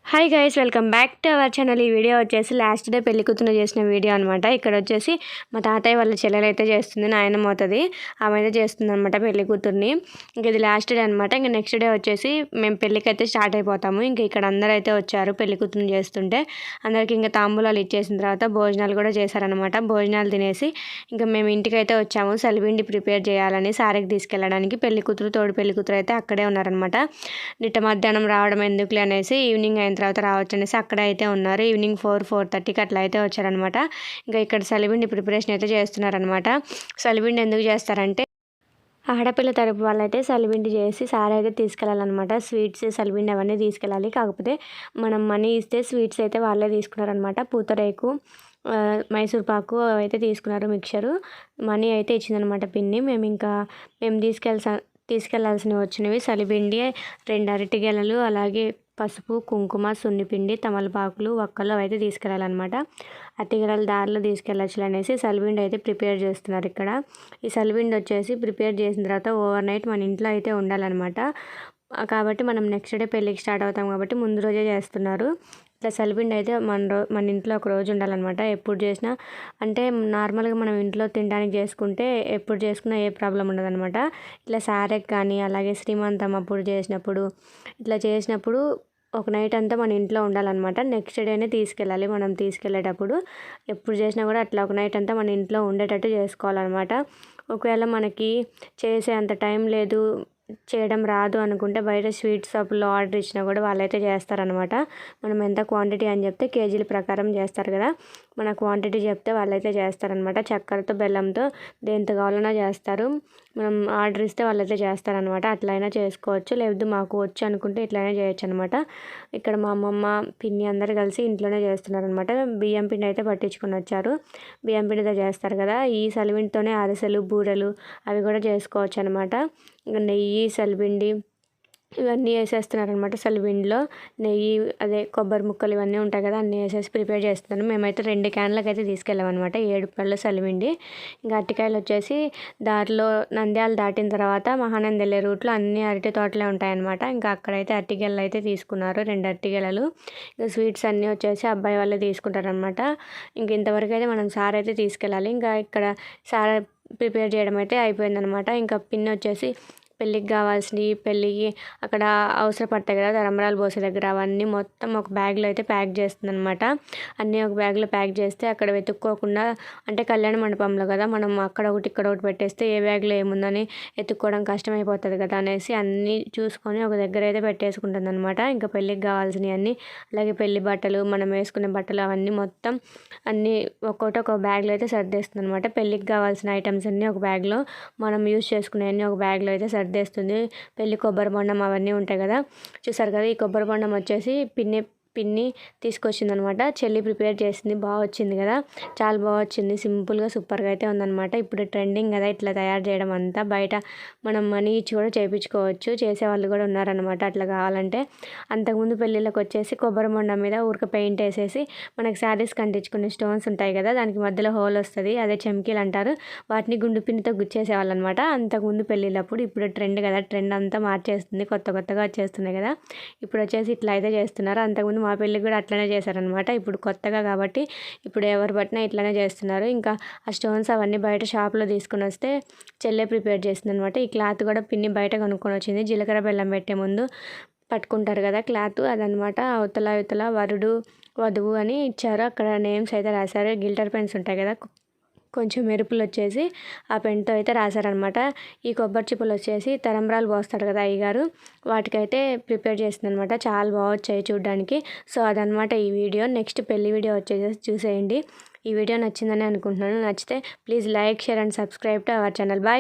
Hi guys, welcome back to our channel. ఈ video వచ్చేసి last day పెళ్లి కూతురు చేసిన వీడియో అనమాట. ఇక్కడ వచ్చేసి మా తాతయ్య వాళ్ళ చెల్లెలు అయితే చేస్తుంది, నాయనమ్మ అవుతుంది, ఆమె అయితే చేస్తుంది అనమాట పెళ్లి కూతుర్ని. ఇంక ఇది లాస్ట్ డే అనమాట. ఇంక నెక్స్ట్ డే వచ్చేసి మేము పెళ్ళికి అయితే స్టార్ట్ అయిపోతాము. ఇంక ఇక్కడ అందరూ అయితే వచ్చారు పెళ్లి కూతురుని చేస్తుంటే. అందరికి ఇంకా తాంబూలాలు ఇచ్చేసిన తర్వాత భోజనాలు కూడా చేశారనమాట. భోజనాలు తినేసి ఇంకా మేము ఇంటికి అయితే వచ్చాము. సలిపిండి ప్రిపేర్ చేయాలని సారెకి తీసుకెళ్ళడానికి. పెళ్లి కూతురు తోడు పెళ్లి కూతురు అయితే అక్కడే ఉన్నారనమాట. నిట్ట మధ్యాహ్నం రావడం ఎందుకులే అనేసి ఈవినింగ్ అయిన తర్వాత రావచ్చు అనేసి అక్కడ అయితే ఉన్నారు. ఈవినింగ్ 4-4:30కి అట్లా అయితే వచ్చారనమాట. ఇంకా ఇక్కడ సలిపిండి ప్రిపరేషన్ అయితే చేస్తున్నారనమాట. సలిపిండి ఎందుకు చేస్తారంటే ఆడపిల్ల తరపు వాళ్ళైతే సలిపిండి చేసి సారీ అయితే తీసుకెళ్ళాలన్నమాట. స్వీట్స్ సలిపిండి అవన్నీ తీసుకెళ్ళాలి. కాకపోతే మనం మనీ ఇస్తే స్వీట్స్ అయితే వాళ్ళే తీసుకున్నారనమాట. పూతరేకు, మైసూర్ పాకు అయితే తీసుకున్నారు, మిక్చరు. మనీ అయితే ఇచ్చిందనమాట పిన్ని. మేము తీసుకెళ్లాల్సినవి వచ్చినవి సలిపిండి, 2 అరటి గెలలు, అలాగే పసుపు, కుంకుమ, సున్నిపిండి, తమలపాకులు, వక్కలు అయితే తీసుకెళ్ళాలన్నమాట. అరటిగెలలు దారిలో తీసుకెళ్ళచ్చు అనేసి సలిపిండి అయితే ప్రిపేర్ చేస్తున్నారు ఇక్కడ. ఈ సలిపిండి వచ్చేసి ప్రిపేర్ చేసిన తర్వాత ఓవర్ నైట్ మన ఇంట్లో అయితే ఉండాలన్నమాట. కాబట్టి మనం నెక్స్ట్ డే పెళ్ళికి స్టార్ట్ అవుతాం కాబట్టి ముందు రోజే చేస్తున్నారు. ఇట్లా సలిపిండి అయితే మన ఇంట్లో ఒక రోజు ఉండాలన్నమాట. ఎప్పుడు చేసినా అంటే నార్మల్గా మనం ఇంట్లో తినడానికి చేసుకుంటే ఎప్పుడు చేసుకున్నా ఏ ప్రాబ్లం ఉండదన్నమాట. ఇట్లా సారెకి కానీ అలాగే శ్రీమంతం అప్పుడు చేసినప్పుడు ఒక నైట్ అంతా మన ఇంట్లో ఉండాలన్నమాట. నెక్స్ట్ డేనే తీసుకెళ్ళాలి. మనం తీసుకెళ్ళేటప్పుడు ఎప్పుడు చేసినా కూడా అట్లా ఒక నైట్ అంతా మన ఇంట్లో ఉండేటట్టు చేసుకోవాలన్నమాట. ఒకవేళ మనకి చేసే అంత టైం లేదు, చేయడం రాదు అనుకుంటే బయట స్వీట్ షాపుల్లో ఆర్డర్ ఇచ్చినా కూడా వాళ్ళైతే చేస్తారనమాట. మనం ఎంత క్వాంటిటీ అని చెప్తే కేజీల ప్రకారం చేస్తారు కదా, మన క్వాంటిటీ చెప్తే వాళ్ళైతే చేస్తారనమాట. చక్కెరతో, బెల్లంతో దేంతో కావాలన్నా చేస్తారు. మనం ఆర్డర్ ఇస్తే వాళ్ళైతే చేస్తారనమాట. అట్లయినా చేసుకోవచ్చు, లేకపోతే మాకు వచ్చు అనుకుంటే ఇట్లయినా చేయొచ్చు అనమాట. ఇక్కడ మా అమ్మమ్మ, పిన్ని అందరు కలిసి ఇంట్లోనే చేస్తున్నారనమాట. బియ్యం పిండి అయితే పట్టించుకొని వచ్చారు. బియ్యం పిండితో చేస్తారు కదా. ఈ సలివిండితోనే అరిసెలు, బూరెలు అవి కూడా చేసుకోవచ్చు అనమాట. నెయ్యి, సలిపిండి ఇవన్నీ వేసేస్తున్నారనమాట. సలిపిండిలో నెయ్యి, అదే కొబ్బరి ముక్కలు ఇవన్నీ ఉంటాయి కదా, అన్నీ వేసేసి ప్రిపేర్ చేస్తున్నాను. మేమైతే 2 క్యాన్లకు అయితే తీసుకెళ్ళామన్నమాట. 7 పళ్ళ సలిపిండి. ఇంకా అరటికాయలు వచ్చేసి దారిలో నంద్యాల దాటిన తర్వాత మహానంది వెళ్ళే రూట్లో అన్ని అరటి తోటలే ఉంటాయన్నమాట. ఇంకా అక్కడైతే అరటిగెలలు అయితే తీసుకున్నారు, 2 అరటిగెలలు. ఇంకా స్వీట్స్ అన్నీ వచ్చేసి అబ్బాయి వాళ్ళే తీసుకుంటారనమాట. ఇంక ఇంతవరకు అయితే మనం సార్ అయితే తీసుకెళ్ళాలి. ఇంకా ఇక్కడ సార్ ప్రిపేర్ చేయడం అయితే అయిపోయిందనమాట. ఇంకా పిన్ వచ్చేసి పెళ్ళికి కావాల్సినవి, పెళ్ళికి అక్కడ అవసరపడతాయి కదా తలంబ్రాలు పోసే దగ్గర, అవన్నీ మొత్తం ఒక బ్యాగ్లో అయితే ప్యాక్ చేస్తుంది అనమాట. అన్నీ ఒక బ్యాగ్లో ప్యాక్ చేస్తే అక్కడ వెతుక్కోకుండా, అంటే కళ్యాణ మండపంలో కదా మనం అక్కడ ఒకటి ఇక్కడ ఒకటి పెట్టేస్తే ఏ బ్యాగ్లో ఏముందని ఎత్తుక్కోవడం కష్టమైపోతుంది కదా అనేసి అన్నీ చూసుకొని ఒక దగ్గర అయితే పెట్టేసుకుంటుంది అనమాట. ఇంకా పెళ్ళికి కావాల్సినవి అన్నీ, అలాగే పెళ్లి బట్టలు, మనం వేసుకునే బట్టలు అవన్నీ మొత్తం అన్నీ ఒక్కొక్కటి ఒక బ్యాగ్లో అయితే సర్దేస్తుంది అనమాట. పెళ్ళికి కావాల్సిన ఐటమ్స్ అన్నీ ఒక బ్యాగ్లో, మనం యూజ్ చేసుకునేవన్నీ ఒక బ్యాగ్లో అయితే సర్దేస్తుంది. పెళ్ళి కొబ్బరి బొండం అవన్నీ ఉంటాయి కదా, చూసారు కదా. ఈ కొబ్బరి బొండం వచ్చేసి పిన్ని తీసుకొచ్చిందనమాట. చెల్లి ప్రిపేర్ చేసింది, బాగా వచ్చింది కదా, చాలా బాగా వచ్చింది. సింపుల్గా సూపర్గా అయితే ఉందన్నమాట. ఇప్పుడు ట్రెండింగ్ కదా ఇట్లా తయారు చేయడం అంతా. బయట మనం మనీ ఇచ్చి కూడా చేయించుకోవచ్చు, చేసేవాళ్ళు కూడా ఉన్నారనమాట అట్లా కావాలంటే. అంతకుముందు పెళ్ళిళ్ళకి వచ్చేసి కొబ్బరి బొండం మీద ఊరిక పెయింట్ వేసేసి మనకి శారీస్ కంటించుకునే స్టోన్స్ ఉంటాయి కదా, దానికి మధ్యలో హోల్ వస్తుంది, అదే చెమ్కీలు అంటారు, వాటిని గుండు పిన్నితో గుచ్చేసేవాళ్ళు అనమాట అంతకుముందు పెళ్ళిళ్ళప్పుడు. ఇప్పుడు ట్రెండ్ కదా, ట్రెండ్ అంతా మార్చేస్తుంది, కొత్తగా వచ్చేస్తున్నాయి కదా. ఇప్పుడు వచ్చేసి ఇట్లా అయితే చేస్తున్నారు. అంతకుముందు మా పెళ్ళికి కూడా అట్లనే చేశారనమాట. ఇప్పుడు కొత్తగా కాబట్టి ఇప్పుడు ఎవరు పట్టినా ఇట్లనే చేస్తున్నారు. ఇంకా ఆ స్టోన్స్ అవన్నీ బయట షాప్లో తీసుకుని వస్తే చెల్లె ప్రిపేర్ చేస్తుంది అనమాట. ఈ క్లాత్ కూడా పిన్ని బయట కొనుక్కొని వచ్చింది. జీలకర్ర బెల్లం పెట్టే ముందు పట్టుకుంటారు కదా క్లాత్, అదనమాట. అవతల వరుడు, వధువు అని ఇచ్చారు. అక్కడ నేమ్స్ అయితే రాశారు. గిల్టర్ పెన్స్ ఉంటాయి కదా, కొంచెం మెరుపులు వచ్చేసి ఆ పెన్తో అయితే రాశారనమాట. ఈ కొబ్బరి చిప్పలు వచ్చేసి తలంబ్రాలు పోస్తాడు కదా అయ్యగారు, వాటికైతే ప్రిపేర్ చేస్తుంది అనమాట. చాలా బాగా వచ్చాయి చూడడానికి. సో అదనమాట ఈ వీడియో. నెక్స్ట్ పెళ్లి వీడియో వచ్చేసి చూసేయండి. ఈ వీడియో నచ్చిందని అనుకుంటున్నాను. నచ్చితే please like, share and subscribe to our channel. Bye.